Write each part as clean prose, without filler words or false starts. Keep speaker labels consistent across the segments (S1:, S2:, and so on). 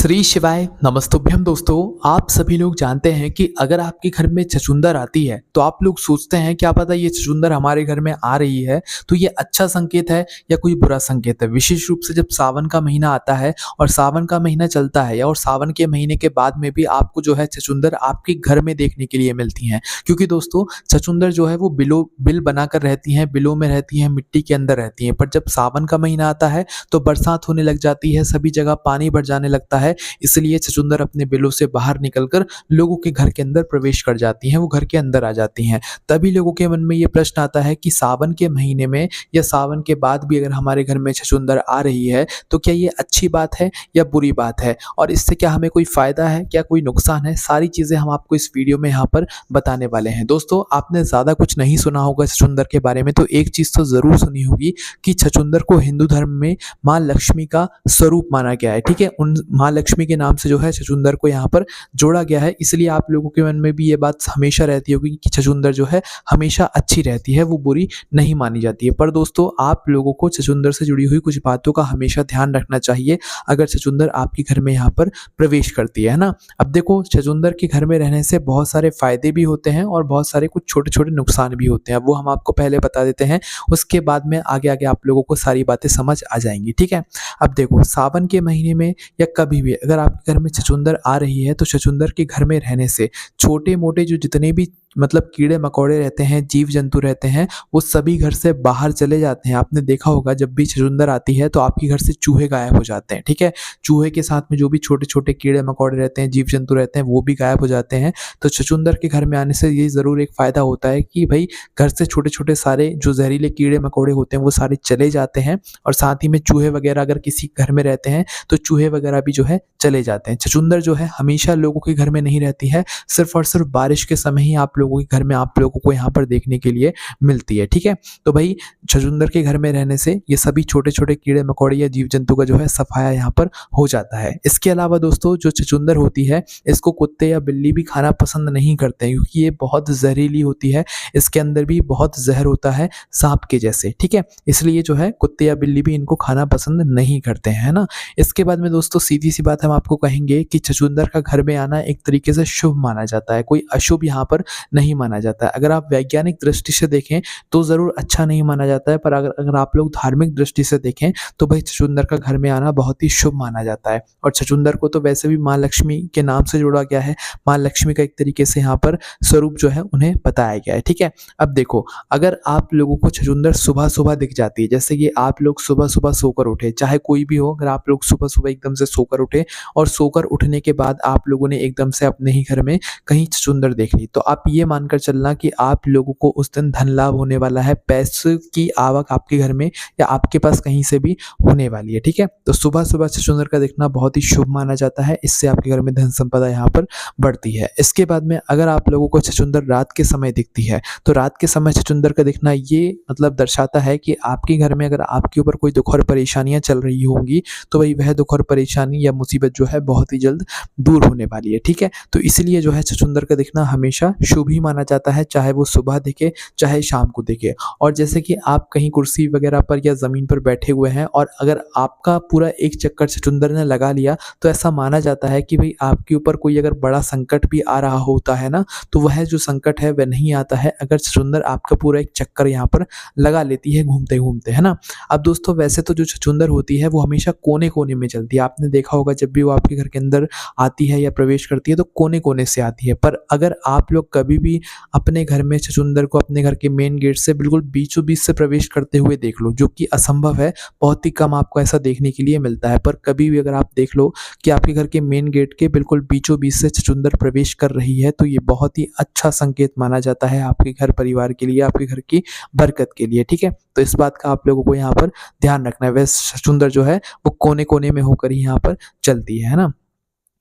S1: श्री शिवाय नमस्तुभ्यम दोस्तों। आप सभी लोग जानते हैं कि अगर आपके घर में छछूंदर आती है तो आप लोग सोचते हैं क्या पता ये छछूंदर हमारे घर में आ रही है तो ये अच्छा संकेत है या कोई बुरा संकेत है। विशेष रूप से जब सावन का महीना आता है और सावन का महीना चलता है और सावन के महीने के बाद में भी आपको जो है छछूंदर आपके घर में देखने के लिए मिलती हैं। क्योंकि दोस्तों छछूंदर जो है वो बिल बनाकर रहती हैं, बिलों में रहती हैं, मिट्टी के अंदर रहती हैं। पर जब सावन का महीना आता है तो बरसात होने लग जाती है, सभी जगह पानी भर जाने लगता है। इसलिए छछूंदर अपने बिलों से बाहर निकलकर लोगों के घर के अंदर प्रवेश कर जाती हैं, वो घर के अंदर आ जाती हैं। तभी लोगों के मन में ये प्रश्न आता है कि सावन के महीने में या सावन के बाद भी अगर हमारे घर में छछूंदर आ रही है तो क्या ये अच्छी बात है या बुरी बात है, और इससे क्या हमें कोई फायदा है, क्या कोई नुकसान है। सारी चीजें हम आपको इस वीडियो में यहाँ पर बताने वाले हैं। दोस्तों आपने ज्यादा कुछ नहीं सुना होगा छछूंदर के बारे में, तो एक चीज तो जरूर सुनी होगी कि छछूंदर को हिंदू धर्म में माँ लक्ष्मी का स्वरूप माना गया है। ठीक है, उन माँ लक्ष्मी के नाम से जो है छछूंदर को यहाँ पर जोड़ा गया है। इसलिए आप लोगों के मन में भी ये बात हमेशा रहती होगी कि छछूंदर जो है हमेशा अच्छी रहती है, वो बुरी नहीं मानी जाती है। पर दोस्तों आप लोगों को छछूंदर से जुड़ी हुई कुछ बातों का हमेशा ध्यान रखना चाहिए अगर छछूंदर आपके घर में यहाँ पर प्रवेश करती है ना। अब देखो छछूंदर के घर में रहने से बहुत सारे फायदे भी होते हैं और बहुत सारे कुछ छोटे छोटे नुकसान भी होते हैं। वो हम आपको पहले बता देते हैं, उसके बाद में आगे आगे आप लोगों को सारी बातें समझ आ जाएंगी। ठीक है, अब देखो सावन के महीने में या कभी भी अगर आपके घर में छछूंदर आ रही है तो छछूंदर के घर में रहने से छोटे मोटे जो जितने भी मतलब कीड़े मकोड़े रहते हैं, जीव जंतु रहते हैं, वो सभी घर से बाहर चले जाते हैं। आपने देखा होगा जब भी छछूंदर आती है तो आपके घर से चूहे गायब हो जाते हैं। ठीक है, चूहे के साथ में जो भी छोटे छोटे कीड़े मकोड़े रहते हैं, जीव जंतु रहते हैं, वो भी गायब हो जाते हैं। तो छछूंदर के घर में आने से ये जरूर एक फायदा होता है कि भाई घर से छोटे छोटे सारे जो जहरीले कीड़े मकोड़े होते हैं वो सारे चले जाते हैं, और साथ ही में चूहे वगैरह अगर किसी घर में रहते हैं तो चूहे वगैरह भी जो है चले जाते हैं। छछूंदर जो है हमेशा लोगों के घर में नहीं रहती है, सिर्फ और सिर्फ बारिश के समय ही आप लोगों के घर में आप लोगों को यहाँ पर देखने के लिए मिलती है। ठीक है, तो भाई छछूंदर के घर में रहने से ये सभी छोटे छोटे कीड़े मकोड़े या जीव जंतु का जो है सफाया यहाँ पर हो जाता है। इसके अलावा दोस्तों जो छछूंदर होती है इसको कुत्ते या बिल्ली भी खाना पसंद नहीं करते हैं, क्योंकि ये बहुत जहरीली होती है, इसके अंदर भी बहुत जहर होता है सांप के जैसे। ठीक है, इसलिए जो है कुत्ते या बिल्ली भी इनको खाना पसंद नहीं करते हैं, है ना। इसके बाद में दोस्तों सीधी सी बात हम आपको कहेंगे कि छछूंदर का घर में आना एक तरीके से शुभ माना जाता है, कोई अशुभ यहाँ पर नहीं माना जाता है। अगर आप वैज्ञानिक दृष्टि से देखें तो जरूर अच्छा नहीं माना जाता है, पर अगर आप लोग धार्मिक दृष्टि से देखें तो भाई छछूंदर का घर में आना बहुत ही शुभ माना जाता है। और छछूंदर को तो वैसे भी माँ लक्ष्मी के नाम से जोड़ा गया है, माँ लक्ष्मी का एक तरीके से यहाँ पर स्वरूप जो है उन्हें बताया गया है। ठीक है, अब देखो अगर आप लोगों को छछूंदर सुबह सुबह दिख जाती है, जैसे कि आप लोग सुबह सुबह सोकर उठे, चाहे कोई भी हो, अगर आप लोग सुबह सुबह एकदम से सोकर उठे और सोकर उठने के बाद आप लोगों ने एकदम से अपने ही घर में कहीं छछूंदर देख ली, तो आप ये मानकर चलना कि आप लोगों को उस दिन धन लाभ होने वाला है, पैसे की आवक आपके घर में या आपके पास कहीं से भी होने वाली है। ठीक है, तो सुबह सुबह छछूंदर का दिखना बहुत ही शुभ माना जाता है, इससे आपके घर में धन संपदा यहाँ पर बढ़ती है। इसके बाद में अगर आप लोगों को छछूंदर रात के समय दिखती है तो रात के समय छछूंदर का दिखना ये मतलब दर्शाता है कि आपके घर में अगर आपके ऊपर कोई दुख और परेशानियां चल रही होंगी तो भाई वह दुख और परेशानी या मुसीबत जो है बहुत ही जल्द दूर होने वाली है। ठीक है, तो इसलिए जो है छछूंदर का दिखना हमेशा शुभ ही माना जाता है, चाहे वो सुबह दिखे चाहे शाम को दिखे। और जैसे कि आप कहीं कुर्सी वगैरह पर या जमीन पर बैठे हुए हैं और अगर आपका पूरा एक चक्कर छछूंदर ने लगा लिया तो ऐसा माना जाता है कि भाई आपके ऊपर कोई अगर बड़ा संकट भी आ रहा होता है ना, तो वह जो संकट है वह नहीं आता है अगर छछूंदर आपका पूरा एक चक्कर यहाँ पर लगा लेती है घूमते घूमते, है ना। अब दोस्तों वैसे तो जो छछूंदर होती है वो हमेशा कोने कोने में चलती है। आपने देखा होगा जब भी वो आपके घर के अंदर आती है या प्रवेश करती है तो कोने कोने से आती है। पर अगर आप लोग कभी भी अपने घर में छछूंदर को अपने घर के मेन गेट से बिल्कुल बीचों बीच से प्रवेश करते हुए देख लो, जो कि असंभव है, बहुत ही कम आपको ऐसा देखने के लिए मिलता है, पर कभी भी अगर आप देख लो कि आपके घर के मेन गेट के बिल्कुल बीचों बीच से छछूंदर प्रवेश कर रही है तो ये बहुत ही अच्छा संकेत माना जाता है आपके घर परिवार के लिए, आपके घर की बरकत के लिए। ठीक है, तो इस बात का आप लोगों को यहाँ पर ध्यान रखना है। वह छछूंदर जो है वो कोने कोने में होकर ही यहाँ पर चलती है ना।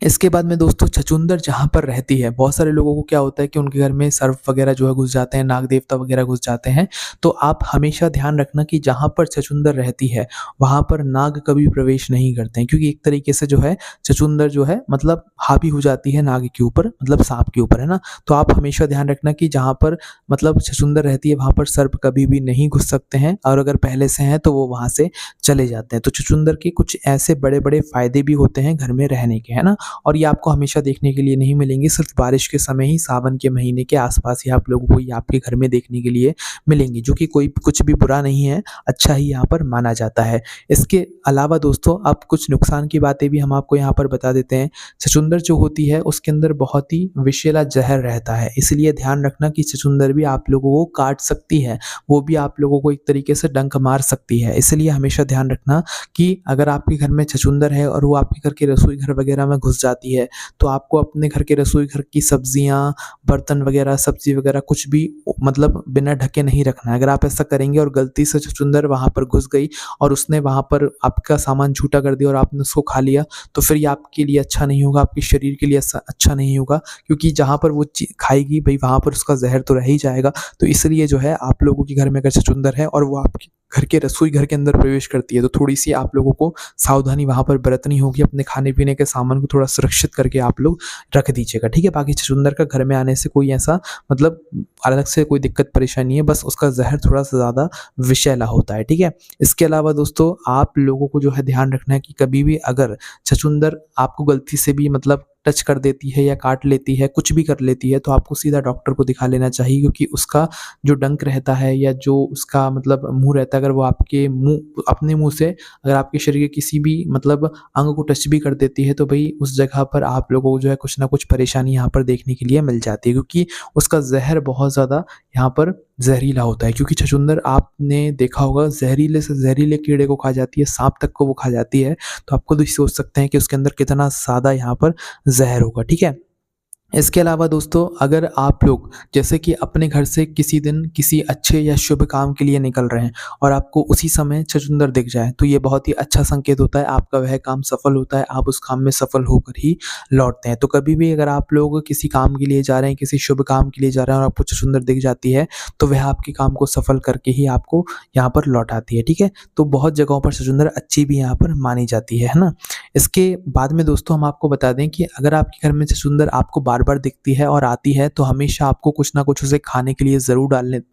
S1: इसके बाद में दोस्तों छछूंदर जहाँ पर रहती है, बहुत सारे लोगों को क्या होता है कि उनके घर में सर्प वगैरह जो है घुस जाते हैं, नाग देवता वगैरह घुस जाते हैं। तो आप हमेशा ध्यान रखना कि जहाँ पर छछूंदर रहती है, वहाँ पर नाग कभी प्रवेश नहीं करते हैं, क्योंकि एक तरीके से जो है छछूंदर जो है मतलब हावी हो जाती है नाग के ऊपर, मतलब साँप के ऊपर, है ना? तो आप हमेशा ध्यान रखना कि जहाँ पर मतलब छछूंदर रहती है, वहाँ पर सर्प कभी भी नहीं घुस सकते हैं, और अगर पहले से हैं तो वो वहाँ से चले जाते हैं। तो छछूंदर के कुछ ऐसे बड़े-बड़े फ़ायदे भी होते हैं घर में रहने के, है ना? और ये आपको हमेशा देखने के लिए नहीं मिलेंगे, सिर्फ बारिश के समय ही, सावन के महीने के आसपास ही आप लोगों को ये आपके घर में देखने के लिए मिलेंगी, जो कि कोई कुछ भी बुरा नहीं है, अच्छा ही यहाँ पर माना जाता है। इसके अलावा दोस्तों अब कुछ नुकसान की बातें भी हम आपको यहाँ पर बता देते हैं। छछूंदर जो होती है उसके अंदर बहुत ही विषैला ज़हर रहता है, इसलिए ध्यान रखना कि छछूंदर भी आप लोगों को काट सकती है, वो भी आप लोगों को एक तरीके से डंक मार सकती है। इसलिए हमेशा ध्यान रखना कि अगर आपके घर में छछूंदर है और वो आपके घर के रसोई घर वगैरह में घुस जाती है, तो आपको अपने घर के रसोई घर की सब्जियाँ, बर्तन वगैरह, सब्जी वगैरह कुछ भी मतलब बिना ढके नहीं रखना है। अगर आप ऐसा करेंगे और गलती से छछूंदर वहाँ पर घुस गई और उसने वहाँ पर आपका सामान झूठा कर दिया और आपने उसको खा लिया, तो फिर ये आपके लिए अच्छा नहीं होगा, आपके शरीर के लिए अच्छा नहीं होगा, क्योंकि जहाँ पर वो खाएगी भई वहाँ पर उसका ज़हर तो रह ही जाएगा। तो इसलिए जो है आप लोगों के घर में अगर छछूंदर है और वो आपके घर के रसोई घर के अंदर प्रवेश करती है, तो थोड़ी-सी आप लोगों को सावधानी वहाँ पर बरतनी होगी। अपने खाने-पीने के सामान को थोड़ा सुरक्षित करके आप लोग रख दीजिएगा, ठीक है? बाकी छछूंदर का घर में आने से कोई ऐसा मतलब अलग से कोई दिक्कत परेशानी नहीं है, बस उसका ज़हर थोड़ा-सा ज़्यादा विषैला होता है, ठीक है? इसके अलावा दोस्तों आप लोगों को जो है ध्यान रखना है कि कभी भी अगर छछूंदर आपको गलती से भी मतलब टच कर देती है या काट लेती है, कुछ भी कर लेती है, तो आपको सीधा डॉक्टर को दिखा लेना चाहिए, क्योंकि उसका जो डंक रहता है या जो उसका मतलब मुँह रहता है, अगर वो आपके मुँह अपने मुँह से अगर आपके शरीर के किसी भी मतलब अंग को टच भी कर देती है, तो भई उस जगह पर आप लोगों को जो है कुछ ना कुछ परेशानी यहाँ पर देखने के लिए मिल जाती है, क्योंकि उसका ज़हर बहुत ज़्यादा यहाँ पर ज़हरीला होता है। क्योंकि छछूंदर आपने देखा होगा ज़हरीले से ज़हरीले कीड़े को खा जाती है, साँप तक को वो खा जाती है, तो आप खुद ही सोच सकते हैं कि उसके अंदर कितना ज़्यादा यहाँ पर ज़हर होगा, ठीक है? इसके अलावा दोस्तों अगर आप लोग जैसे कि अपने घर से किसी दिन किसी अच्छे या शुभ काम के लिए निकल रहे हैं और आपको उसी समय छछूंदर दिख जाए, तो ये बहुत ही अच्छा संकेत होता है, आपका वह काम सफल होता है, आप उस काम में सफल होकर ही लौटते हैं। तो कभी भी अगर आप लोग किसी काम के लिए जा रहे हैं, किसी शुभ काम के लिए जा रहे हैं और आपको छछूंदर दिख जाती है, तो वह आपके काम को सफल करके ही आपको यहाँ पर लौटाती है, ठीक है? तो बहुत जगहों पर छछूंदर अच्छी भी यहाँ पर मानी जाती है ना? इसके बाद में दोस्तों हम आपको बता दें कि अगर आपके घर में छछूंदर आपको बार-बार दिखती है और आती है, तो हमेशा आपको कुछ ना कुछ उसे खाने के लिए ज़रूर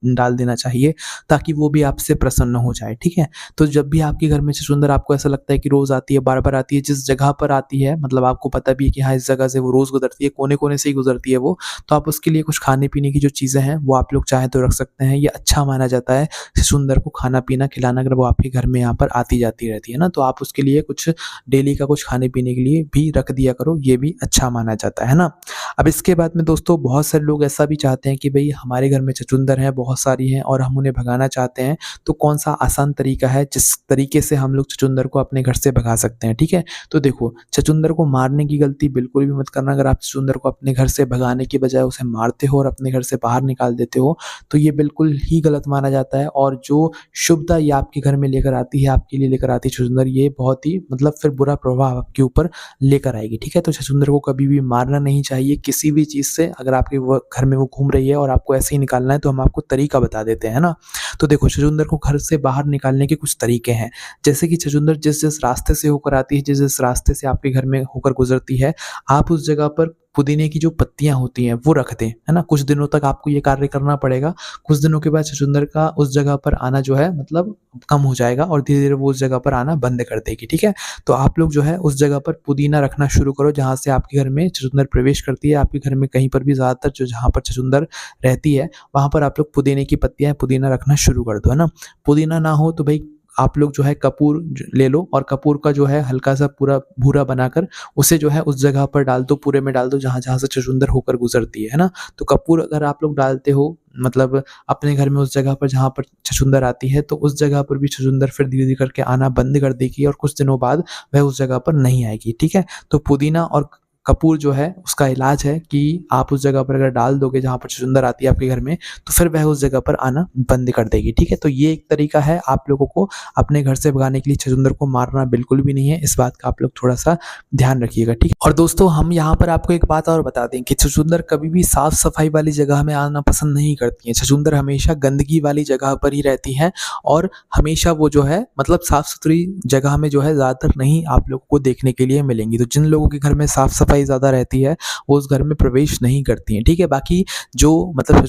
S1: डाल देना चाहिए, ताकि वो भी आपसे प्रसन्न हो जाए, ठीक है? तो जब भी आपके घर में छछूंदर आपको ऐसा लगता है कि रोज़ आती है, बार-बार आती है, जिस जगह पर आती है मतलब आपको पता भी है कि हाँ, इस जगह से वो रोज़ गुज़रती है, कोने-कोने से ही गुज़रती है वो, तो आप उसके लिए कुछ खाने-पीने की जो चीज़ें हैं, वो आप लोग चाहें तो रख सकते हैं। ये अच्छा माना जाता है छछूंदर को खाना-पीना खिलाना, अगर वो आपके घर में यहाँ पर आती-जाती रहती है ना, तो आप उसके लिए कुछ डेली का कुछ खाने-पीने के लिए भी रख दिया करो, ये भी अच्छा माना जाता है ना? अब इसके बाद में दोस्तों बहुत सारे लोग ऐसा भी चाहते हैं कि भई हमारे घर में छछूंदर हैं, बहुत सारी हैं और हम उन्हें भगाना चाहते हैं, तो कौन-सा आसान तरीका है जिस तरीके से हम लोग छछूंदर को अपने घर से भगा सकते हैं, ठीक है? तो देखो, छछूंदर को मारने की गलती बिल्कुल भी मत करना। अगर आप छछूंदर को अपने घर से भगाने की बजाय उसे मारते हो और अपने घर से बाहर निकाल देते हो, तो ये बिल्कुल ही गलत माना जाता है, और जो शुभता ये आपके घर में लेकर आती है, आपके लिए लेकर आती है छछूंदर, ये बहुत ही मतलब फिर बुरा प्रभाव आपके ऊपर लेकर आएगी, ठीक है? तो छछूंदर को कभी भी मारना नहीं चाहिए किसी भी चीज़ से। अगर आपके वो घर में वो घूम रही है और आपको ऐसे ही निकालना है, तो हम आपको तरीका बता देते हैं ना। तो देखो, छछूंदर को घर से बाहर निकालने के कुछ तरीके हैं। जैसे कि छछूंदर जिस-जिस रास्ते से होकर आती है, जिस-जिस रास्ते से आपके घर में होकर गुज़रती है, आप उस जगह पर पुदीने की जो पत्तियाँ होती हैं वो रख दें, है ना? कुछ दिनों तक आपको ये कार्य करना पड़ेगा। कुछ दिनों के बाद छछूंदर का उस जगह पर आना जो है मतलब कम हो जाएगा और धीरे-धीरे वो उस जगह पर आना बंद कर देगी, ठीक है? तो आप लोग जो है उस जगह पर पुदीना रखना शुरू करो जहाँ से आपके घर में छछूंदर प्रवेश करती है। आपके घर में कहीं पर भी ज़्यादातर जो जहाँ पर छछूंदर रहती है, वहाँ पर आप लोग पुदीने की पत्तियाँ, पुदीना रखना शुरू कर दो, है ना? पुदीना ना हो तो भई आप लोग जो है कपूर ले लो और कपूर का जो है हल्का-सा पूरा भूरा बनाकर उसे जो है उस जगह पर डाल दो, पूरे में डाल दो जहाँ-जहाँ से छछूंदर होकर गुज़रती है ना? तो कपूर अगर आप लोग डालते हो मतलब अपने घर में उस जगह पर जहाँ पर छछूंदर आती है, तो उस जगह पर भी छछूंदर फिर धीरे-धीरे करके आना बंद कर देगी और कुछ दिनों बाद वह उस जगह पर नहीं आएगी, ठीक है? तो पुदीना और कपूर जो है उसका इलाज है कि आप उस जगह पर अगर डाल दोगे जहाँ पर छछूंदर आती है आपके घर में, तो फिर वह उस जगह पर आना बंद कर देगी, ठीक है। तो ये एक तरीका है, आप लोगों को अपने घर से भगाने के लिए छछूंदर को मारना बिल्कुल भी नहीं है, इस बात का आप लोग थोड़ा सा ध्यान रखिएगा, ठीक है। और दोस्तों हम यहाँ पर आपको एक बात और बता दें कि छछूंदर कभी भी साफ सफाई वाली जगह में आना पसंद नहीं करती हैं। छछूंदर हमेशा गंदगी वाली जगह पर ही रहती हैं और हमेशा वो जो है मतलब साफ सुथरी जगह में जो है ज़्यादातर नहीं आप लोगों को देखने के लिए मिलेंगी। तो जिन लोगों के घर में साफ सफाई ज़्यादा रहती है वो उस घर में प्रवेश नहीं करती हैं, ठीक है। बाकी जो मतलब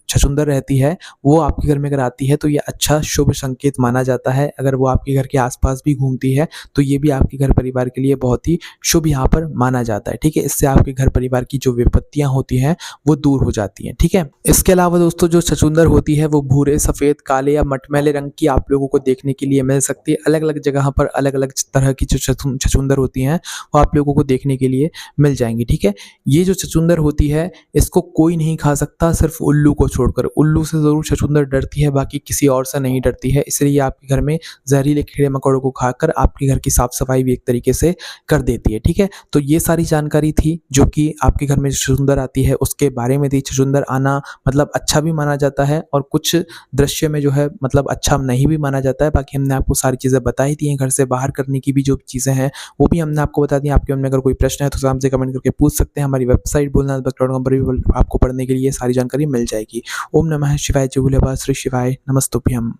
S1: छछूंदर रहती है वो आपके घर में अगर आती है तो ये अच्छा शुभ संकेत माना जाता है। अगर वो आपके घर के आसपास भी घूमती है तो ये भी आपके घर परिवार के लिए बहुत ही शुभ यहाँ पर माना जाता है, ठीक है। इससे आपके घर परिवार की जो विपत्तियां होती हैं वो दूर हो जाती हैं, ठीक है। इसके अलावा दोस्तों जो छछूंदर होती है वो भूरे, सफ़ेद, काले या मटमैले रंग की आप लोगों को देखने के लिए मिल सकती है। अलग-अलग जगह पर अलग-अलग तरह की जो छछूंदर होती हैं वो आप लोगों को देखने के लिए मिल जाएँगी, ठीक है। ये जो छछूंदर होती है इसको कोई नहीं खा सकता सिर्फ उल्लू को छोड़कर। उल्लू से ज़रूर छछूंदर डरती है, बाकी किसी और से नहीं डरती है। इसलिए आपके घर में जहरीले कीड़े-मकोड़ों को खाकर आपके घर की साफ-सफाई भी एक तरीके से कर देती है, ठीक है। तो ये सारी जानकारी थी जो कि आपके घर में छछूंदर आती है उसके बारे में थी। छछूंदर आना मतलब अच्छा भी माना जाता है और कुछ दृश्य में जो है मतलब अच्छा नहीं भी माना जाता है। बाकी हमने आपको सारी चीज़ें बताई दी हैं, घर से बाहर करने की भी जो चीज़ें हैं वो भी हमने आपको बता दी हैं। आपके मन में अगर कोई प्रश्न है तो हमसे कमेंट करके पूछ सकते हैं। हमारी वेबसाइट बोलनाथ.com पर भी आपको पढ़ने के लिए सारी जानकारी मिल जाएगी। ओम नमः शिवाय, जय भोलेबाबा, श्री शिवाय, नमस्तुभ्यम।